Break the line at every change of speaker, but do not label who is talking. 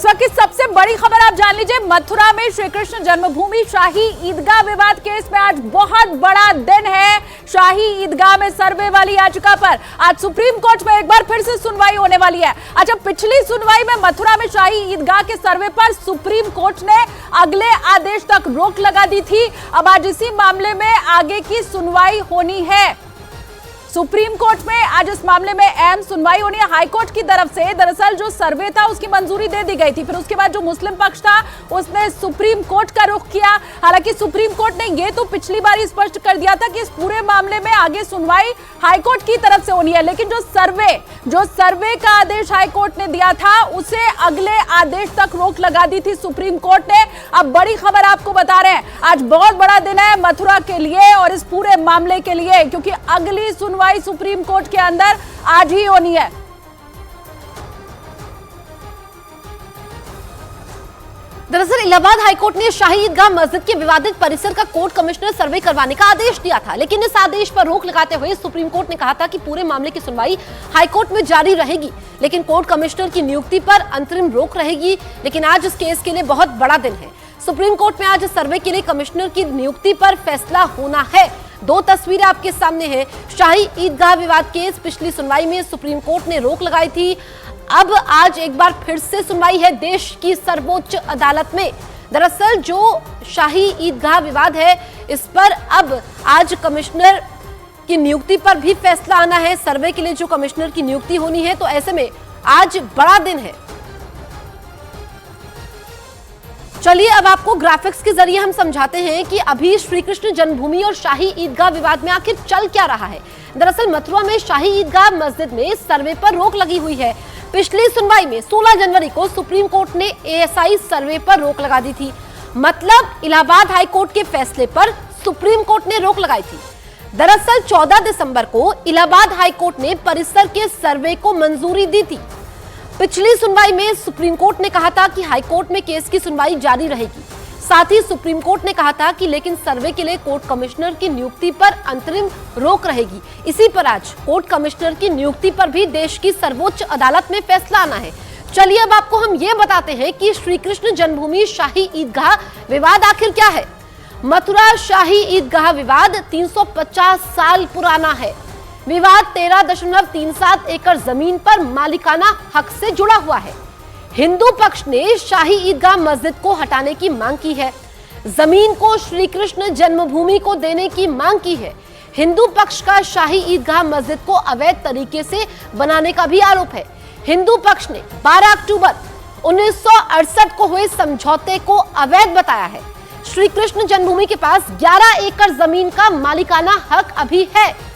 इस वक्त की सबसे बड़ी खबर आप जान लीजिए। मथुरा में श्री कृष्ण जन्मभूमि शाही ईदगाह विवाद केस में आज बहुत बड़ा दिन है। शाही ईदगाह में सर्वे वाली याचिका पर आज सुप्रीम कोर्ट में एक बार फिर से सुनवाई होने वाली है। अच्छा, पिछली सुनवाई में मथुरा में शाही ईदगाह के सर्वे पर सुप्रीम कोर्ट ने अगले आदेश तक रोक लगा दी थी। अब आज इसी मामले में आगे की सुनवाई होनी है। सुप्रीम कोर्ट में आज इस मामले में अहम सुनवाई होनी है। हाईकोर्ट की तरफ से दरअसल जो सर्वे था उसकी मंजूरी दे दी गई थी, फिर उसके बाद जो मुस्लिम पक्ष था उसने सुप्रीम कोर्ट का रुख किया। हालांकि सुप्रीम कोर्ट ने यह तो पिछली बार स्पष्ट कर दिया था कि इस पूरे मामले में आगे सुनवाई हाईकोर्ट की तरफ से होनी है, लेकिन जो सर्वे का आदेश हाईकोर्ट ने दिया था उसे अगले आदेश तक रोक लगा दी थी सुप्रीम कोर्ट ने। अब बड़ी खबर आपको बता रहे हैं, आज बहुत बड़ा दिन है मथुरा के लिए और इस पूरे मामले के लिए, क्योंकि अगली सुनवाई सुप्रीम कोर्ट के अंदर आज ही होनी है।
दरअसल इलाहाबाद हाईकोर्ट ने शाही ईदगाह मस्जिद के विवादित परिसर का कोर्ट कमिश्नर सर्वे करवाने का आदेश दिया था, लेकिन इस आदेश पर रोक लगाते हुए सुप्रीम कोर्ट ने कहा था कि पूरे मामले की सुनवाई हाईकोर्ट में जारी रहेगी, लेकिन कोर्ट कमिश्नर की नियुक्ति पर अंतरिम रोक रहेगी। लेकिन आज इस केस के लिए बहुत बड़ा दिन है। सुप्रीम कोर्ट में आज सर्वे के लिए कमिश्नर की नियुक्ति पर फैसला होना है। दो तस्वीरें आपके सामने हैं। शाही ईदगाह विवाद केस पिछली सुनवाई में सुप्रीम कोर्ट ने रोक लगाई थी। अब आज एक बार फिर से सुनवाई है देश की सर्वोच्च अदालत में। दरअसल जो शाही ईदगाह विवाद है इस पर अब आज कमिश्नर की नियुक्ति पर भी फैसला आना है। सर्वे के लिए जो कमिश्नर की नियुक्ति होनी है, तो ऐसे में आज बड़ा दिन है। चलिए अब आपको ग्राफिक्स के जरिए हम समझाते हैं कि अभी श्री कृष्ण जन्मभूमि और शाही ईदगाह विवाद में आखिर चल क्या रहा है। दरअसल मथुरा में शाही ईदगाह मस्जिद में सर्वे पर रोक लगी हुई है। पिछली सुनवाई में 16 जनवरी को सुप्रीम कोर्ट ने एएसआई सर्वे पर रोक लगा दी थी। मतलब इलाहाबाद हाई कोर्ट के फैसले पर सुप्रीम कोर्ट ने रोक लगाई थी। दरअसल 14 दिसंबर को इलाहाबाद हाई कोर्ट ने परिसर के सर्वे को मंजूरी दी थी। पिछली सुनवाई में सुप्रीम कोर्ट ने कहा था कि हाई कोर्ट में केस की सुनवाई जारी रहेगी। साथ ही सुप्रीम कोर्ट ने कहा था कि लेकिन सर्वे के लिए कोर्ट कमिश्नर की नियुक्ति पर अंतरिम रोक रहेगी। इसी पर आज कोर्ट कमिश्नर की नियुक्ति पर भी देश की सर्वोच्च अदालत में फैसला आना है। चलिए अब आपको हम ये बताते हैं कि श्री कृष्ण जन्मभूमि शाही ईदगाह विवाद आखिर क्या है। मथुरा शाही ईदगाह विवाद 350 साल पुराना है। विवाद 13.37 एकड़ जमीन पर मालिकाना हक से जुड़ा हुआ है। हिंदू पक्ष ने शाही ईदगाह मस्जिद को हटाने की मांग की है। जमीन को श्री कृष्ण जन्मभूमि को देने की मांग की है। हिंदू पक्ष का शाही ईदगाह मस्जिद को अवैध तरीके से बनाने का भी आरोप है। हिंदू पक्ष ने 12 अक्टूबर 1968 को हुए समझौते को अवैध बताया है। श्री कृष्ण जन्मभूमि के पास 11 एकड़ जमीन का मालिकाना हक अभी है।